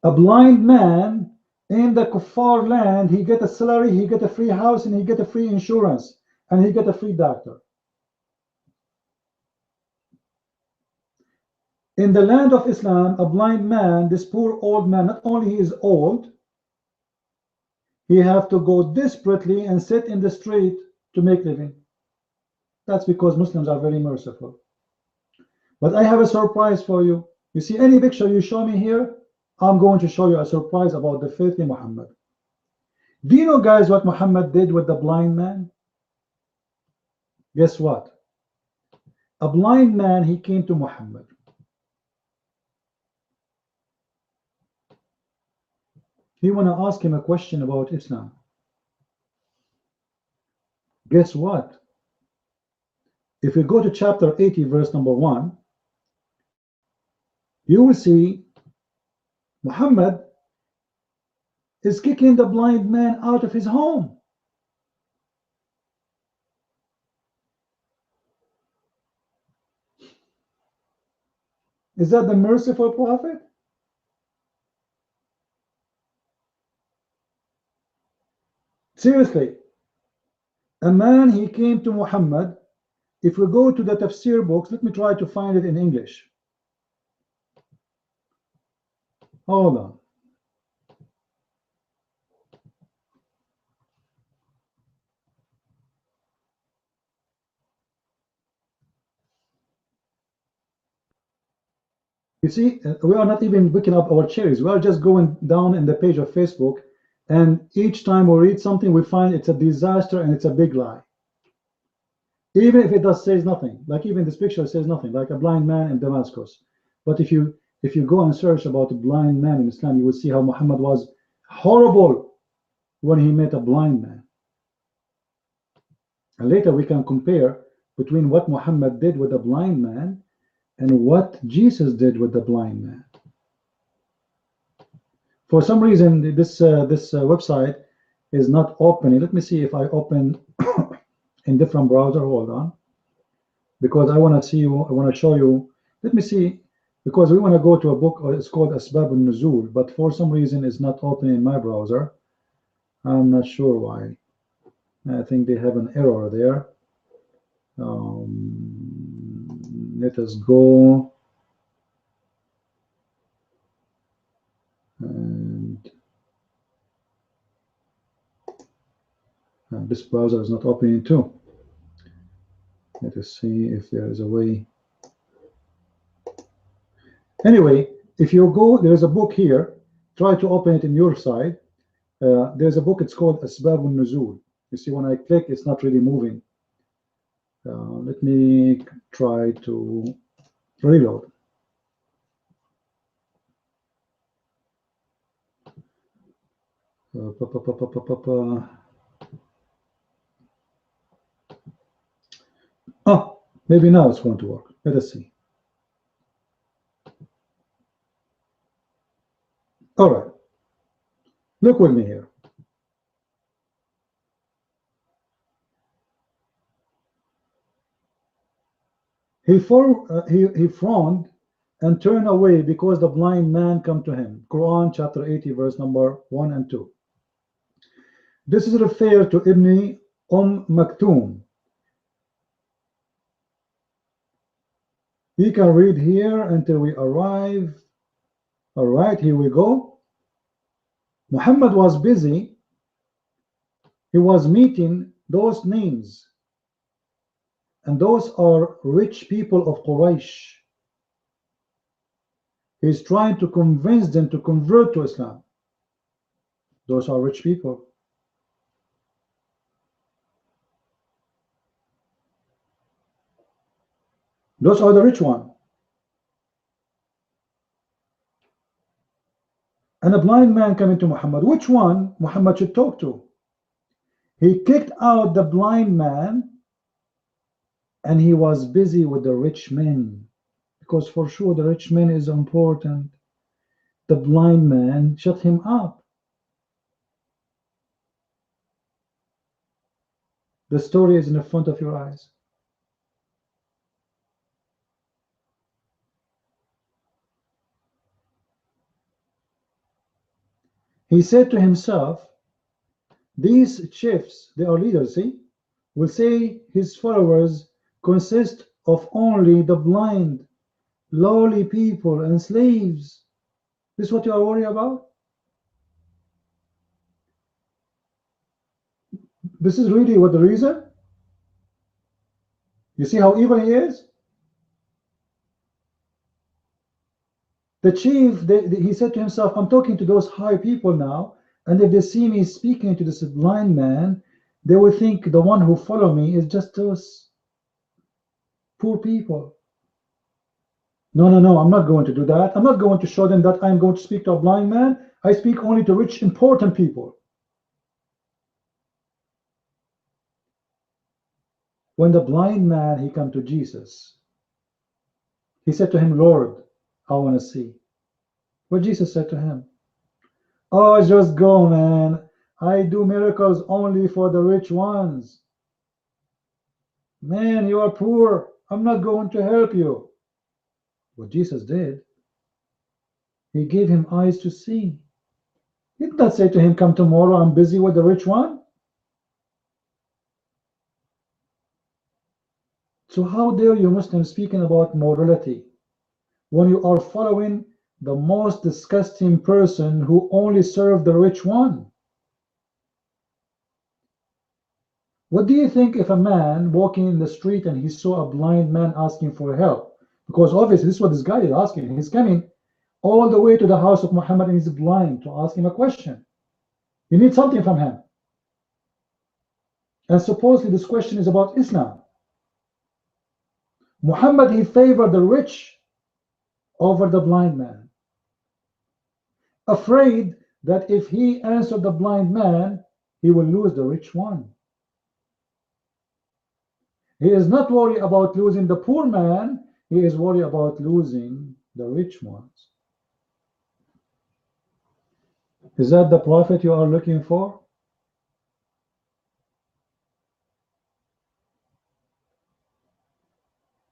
A blind man in the kuffar land, he get a salary, he get a free house, and he get a free insurance, and he get a free doctor. In the land of Islam, a blind man, this poor old man, not only he is old, he have to go desperately and sit in the street to make living. That's because Muslims are very merciful. But I have a surprise for you. You see any picture you show me here, I'm going to show you a surprise about the filthy Muhammad. Do you know, guys, what Muhammad did with the blind man? Guess what? A blind man, he came to Muhammad. He want to ask him a question about Islam. Guess what? If we go to chapter 80, verse number 1, you will see Muhammad is kicking the blind man out of his home. Is that the merciful prophet? Seriously, a man, he came to Muhammad. If we go to the tafsir books, let me try to find it in English. Hold on. You see, we are not even picking up our cherries. We are just going down in the page of Facebook, and each time we read something, we find it's a disaster and it's a big lie. Even if it does says nothing, like even this picture says nothing, like a blind man in Damascus. But if you go and search about a blind man in Islam, you will see how Muhammad was horrible when he met a blind man. And later we can compare between what Muhammad did with a blind man and what Jesus did with the blind man. For some reason, this website is not opening. Let me see if I open in different browser. Hold on, because I want to see you. I want to show you. Let me see, because we want to go to a book. It's called Asbab al-Nuzul, but for some reason it's not opening in my browser. I'm not sure why. I think they have an error there. Let us go. And this browser is not opening too. Let us see if there is a way. Anyway, if you go, there is a book here. Try to open it in your side. There's a book. It's called Asbab al-Nuzul. You see, when I click, it's not really moving. Let me try to reload. Oh, maybe now it's going to work. Let us see. All right. Look with me here. He frowned and turned away because the blind man come to him. Quran chapter 80, verse number 1 and 2. This is referred to Ibn Maktoum. We can read here until we arrive. All right, here we go. Muhammad was busy. He was meeting those names. And those are rich people of Quraysh. He's trying to convince them to convert to Islam. Those are rich people. Those are the rich ones. And a blind man coming to Muhammad. Which one Muhammad should talk to? He kicked out the blind man and he was busy with the rich men. Because for sure the rich man is important. The blind man shut him up. The story is in the front of your eyes. He said to himself, these chiefs, they are leaders, see, will say his followers consist of only the blind, lowly people and slaves. This is what you are worried about? This is really what the reason? You see how evil he is? The chief, he said to himself, I'm talking to those high people now, and if they see me speaking to this blind man, they will think the one who follow me is just those poor people. No, no, no, I'm not going to do that. I'm not going to show them that I'm going to speak to a blind man. I speak only to rich, important people. When the blind man, he come to Jesus, he said to him, Lord, I want to see. What Jesus said to him, oh, just go, man. I do miracles only for the rich ones. Man, you are poor. I'm not going to help you. What Jesus did, he gave him eyes to see. He did not say to him, come tomorrow, I'm busy with the rich one. So how dare you Muslims speaking about morality when you are following the most disgusting person who only served the rich one? What do you think if a man walking in the street and he saw a blind man asking for help? Because obviously this is what this guy is asking. He's coming all the way to the house of Muhammad and he's blind to ask him a question. You need something from him. And supposedly this question is about Islam. Muhammad, he favored the rich over the blind man, afraid that if he answered the blind man, he will lose the rich one. He is not worried about losing the poor man, he is worried about losing the rich ones. Is that the prophet you are looking for?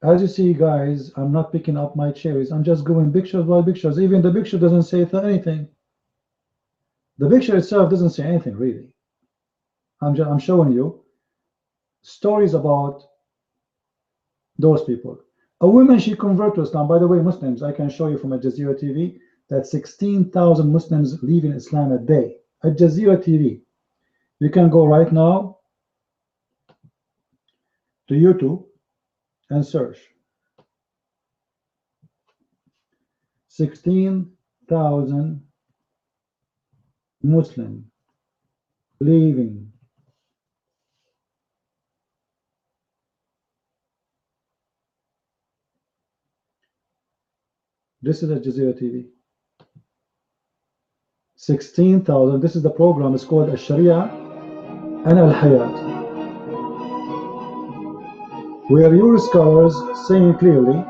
As you see, guys, I'm not picking up my cherries. I'm just going pictures by pictures. Even the picture doesn't say anything. The picture itself doesn't say anything, really. I'm showing you stories about those people. A woman, she converted to Islam. By the way, Muslims, I can show you from Al Jazeera TV that 16,000 Muslims leave in Islam a day. Al Jazeera TV. You can go right now to YouTube and search 16,000 Muslims leaving. This is Al Jazeera TV. 16,000. This is the program. It's called Al Sharia and Al Hayat, where your scholars saying clearly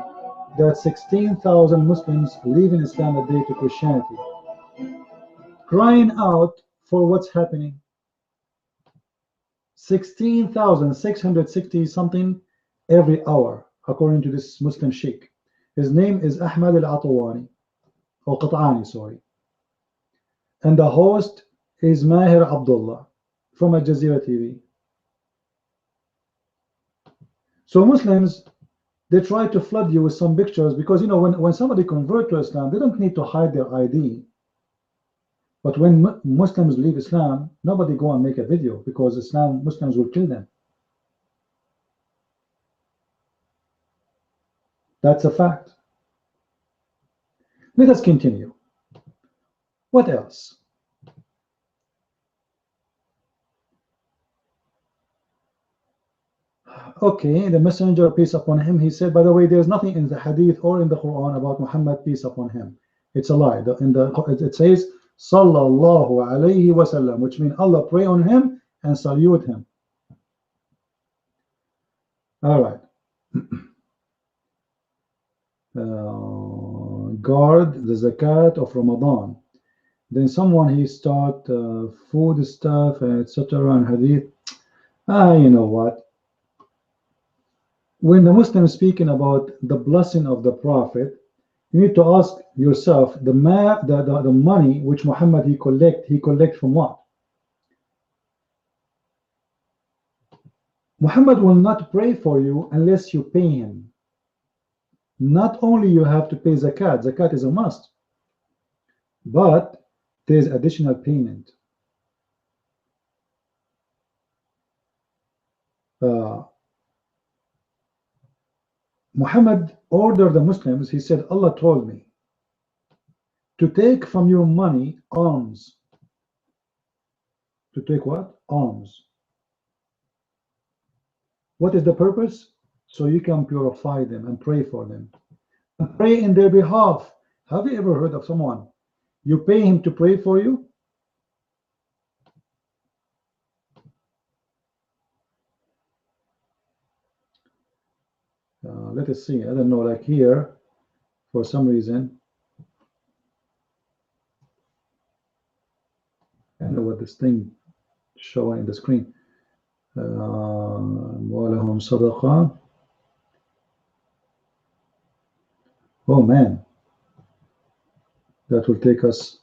that 16,000 Muslims leave in Islam a day to Christianity, crying out for what's happening. 16,660 something every hour, according to this Muslim sheikh. His name is Ahmad al-Atawani, or Qat'ani, sorry. And the host is Mahir Abdullah from Al Jazeera TV. So Muslims, they try to flood you with some pictures because, you know, when somebody converts to Islam, they don't need to hide their ID. But when Muslims leave Islam, nobody go and make a video because Muslims will kill them. That's a fact. Let us continue. What else? Okay, the messenger, peace upon him, he said, by the way, there's nothing in the hadith or in the Quran about Muhammad, peace upon him. It's a lie. It says, Sallallahu alayhi wasallam, which means Allah pray on him and salute him. All right. Guard the zakat of Ramadan. Then someone, he start food stuff, etc. and hadith. You know what? When the Muslims speaking about the blessing of the Prophet, You need to ask yourself, the money which Muhammad he collect from what? Muhammad will not pray for you unless you pay him. Not only you have to pay zakat, zakat is a must, but there's additional payment. Muhammad ordered the Muslims, he said, Allah told me to take from your money alms. To take what? Alms. What is the purpose? So you can purify them and pray for them. And pray in their behalf. Have you ever heard of someone, you pay him to pray for you? Let us see. I don't know, like here, for some reason, I don't know what this thing showing in the screen. وَلَهُمْ صَدَقَةٌ. Oh man, that will take us.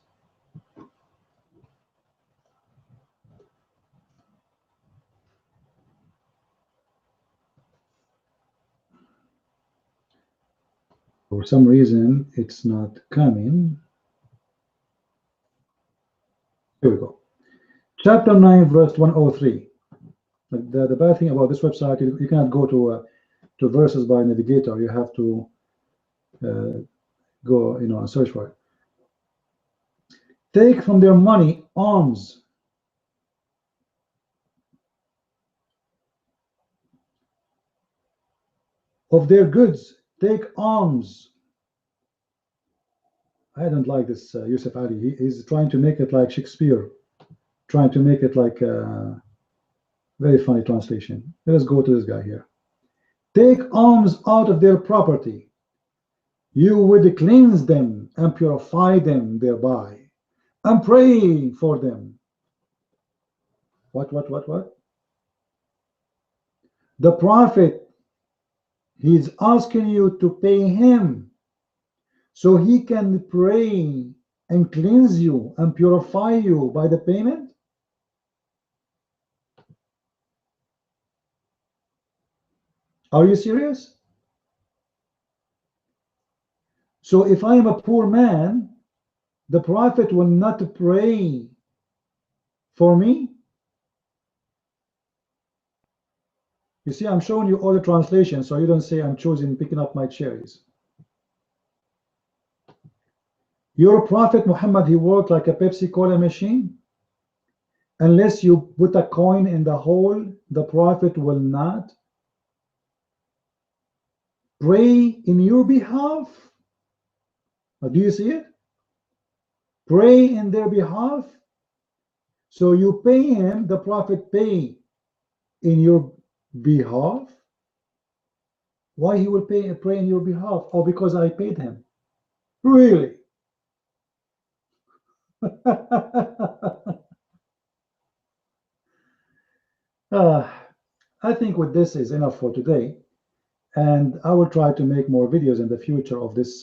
For some reason, it's not coming. Here we go. Chapter 9, verse 103. The bad thing about this website, you cannot go to verses by navigator. You have to go, and search for it. Take from their money alms. Of their goods, take alms. I don't like this Yusuf Ali. He's trying to make it like Shakespeare, trying to make it like a very funny translation. Let us go to this guy here. Take alms out of their property. You would cleanse them and purify them thereby, and pray for them. What? The Prophet, he's asking you to pay him so he can pray and cleanse you and purify you by the payment? Are you serious? So if I am a poor man, the Prophet will not pray for me? You see, I'm showing you all the translations so you don't say I'm picking up my cherries. Your Prophet Muhammad, he worked like a Pepsi Cola machine. Unless you put a coin in the hole, the Prophet will not pray in your behalf. Now, do you see it? Pray in their behalf. So you pay him, the Prophet pay in your behalf. Why he will pray in your behalf? Oh, because I paid him. Really? I think with this is enough for today, and I will try to make more videos in the future of this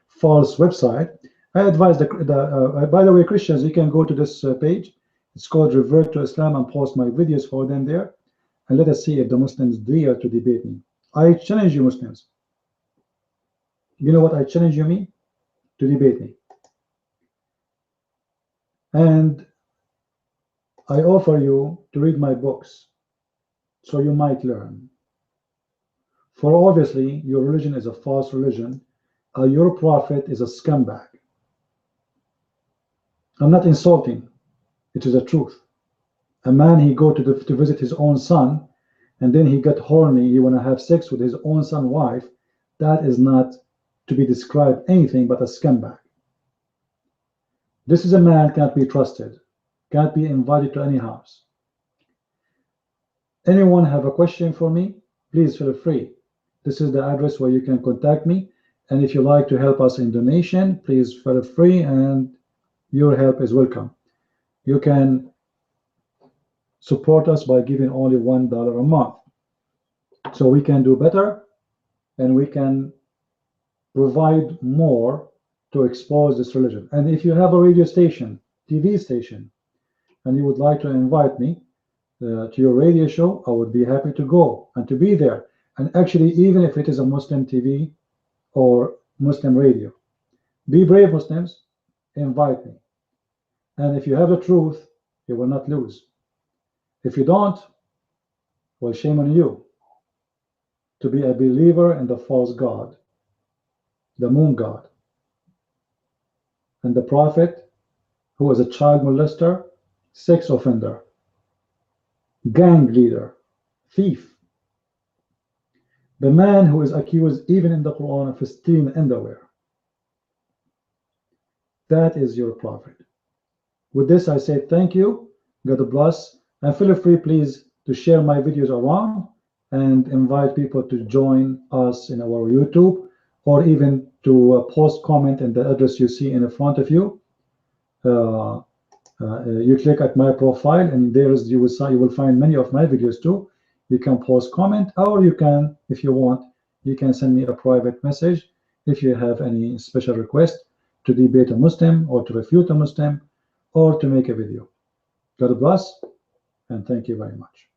false website. I advise by the way, Christians, you can go to this page. It's called Revert to Islam, and post my videos for them there, and let us see if the Muslims dare to debate me. I challenge you, Muslims. You know what I challenge you me? To debate me. And I offer you to read my books, so you might learn. For obviously, your religion is a false religion. Your prophet is a scumbag. I'm not insulting. It is the truth. A man, he go to visit his own son, and then he got horny. He want to have sex with his own son's wife. That is not to be described anything but a scumbag. This is a man can't be trusted, can't be invited to any house. Anyone have a question for me? Please feel free. This is the address where you can contact me. And if you like to help us in donation, please feel free, and your help is welcome. You can support us by giving only $1 a month, so we can do better and we can provide more to expose this religion. And if you have a radio station, TV station, and you would like to invite me to your radio show, I would be happy to go and to be there. And actually, even if it is a Muslim TV or Muslim radio, be brave, Muslims, invite me. And if you have the truth, you will not lose. If you don't, well, shame on you to be a believer in the false god, the moon god, and the prophet who was a child molester, sex offender, gang leader, thief, the man who is accused even in the Quran of stealing underwear. That is your prophet. With this, I say thank you, God bless, and feel free, please, to share my videos around and invite people to join us in our YouTube, or even to post comment in the address you see in front of you. You click at my profile, and there's you will find many of my videos too. You can post comment, or you can, if you want, you can send me a private message if you have any special request to debate a Muslim or to refute a Muslim or to make a video. God bless, and thank you very much.